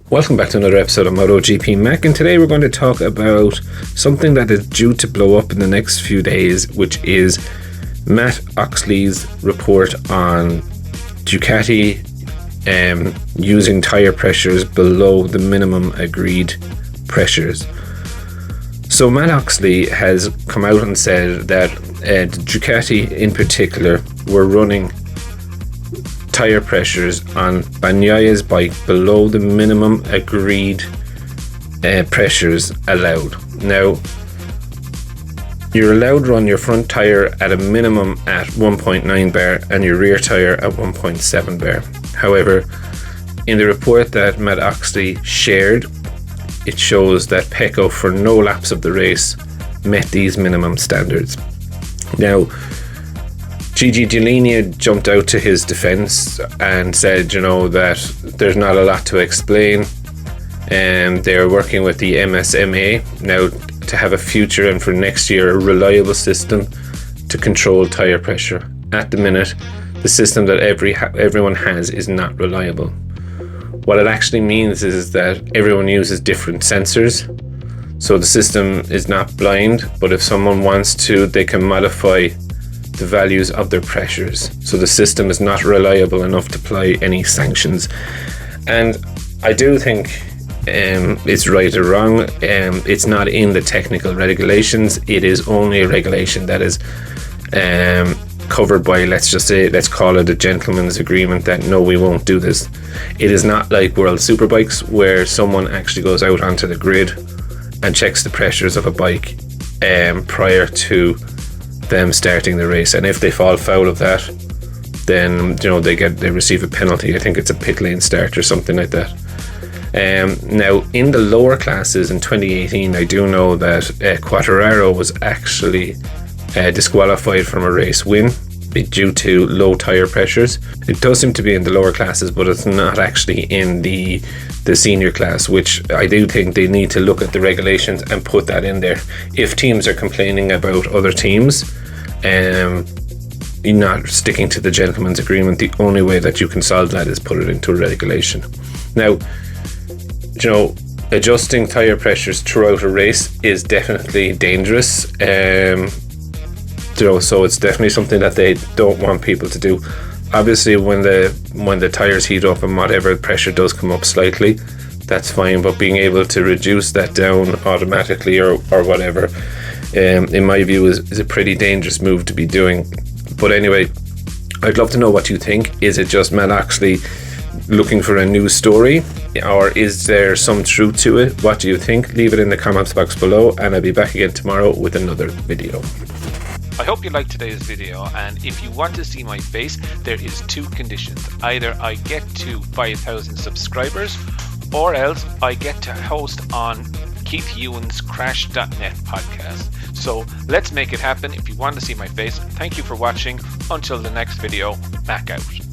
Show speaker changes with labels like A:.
A: Welcome back to another episode of MotoGP Mac, and today we're going to talk about something that is due to blow up in the next few days, which is Matt Oxley's report on Ducati using tyre pressures below the minimum agreed pressures. So Matt Oxley has come out and said that Ducati in particular were running tyre pressures on Bagnaya's bike below the minimum agreed pressures allowed. Now, you're allowed to run your front tyre at a minimum at 1.9 bar and your rear tyre at 1.7 bar. However, in the report that Matt Oxley shared, it shows that Pecco for no laps of the race met these minimum standards. Now, Gigi Dall'Igna jumped out to his defence and said, that there's not a lot to explain, and they're working with the MSMA now to have a future and for next year a reliable system to control tyre pressure. At the minute, the system that everyone has is not reliable. What it actually means is that everyone uses different sensors, so the system is not blind, but if someone wants to, they can modify the values of their pressures, so the system is not reliable enough to apply any sanctions. And I do think it's right or wrong. It's not in the technical regulations. It is only a regulation that is covered by, let's call it a gentleman's agreement that no, we won't do this. It is not like World Superbikes where someone actually goes out onto the grid and checks the pressures of a bike prior to them starting the race, and if they fall foul of that, then they receive a penalty. I think it's a pit lane start or something like that. Now in the lower classes in 2018, I do know that Quartararo was actually disqualified from a race win due to low tyre pressures. It does seem to be in the lower classes, but it's not actually in the senior class, which I do think they need to look at the regulations and put that in there. If teams are complaining about other teams not sticking to the gentleman's agreement, the only way that you can solve that is put it into a regulation. Now, adjusting tyre pressures throughout a race is definitely dangerous. So it's definitely something that they don't want people to do. Obviously, when the tires heat up and whatever pressure does come up slightly, that's fine. But being able to reduce that down automatically or whatever, in my view, is a pretty dangerous move to be doing. But anyway, I'd love to know what you think. Is it just Matt Oxley looking for a news story, or is there some truth to it? What do you think? Leave it in the comments box below, and I'll be back again tomorrow with another video.
B: I hope you liked today's video, and if you want to see my face, there is two conditions. Either I get to 5,000 subscribers, or else I get to host on Keith Ewan's Crash.net podcast. So let's make it happen. If you want to see my face, thank you for watching. Until the next video, Mac out.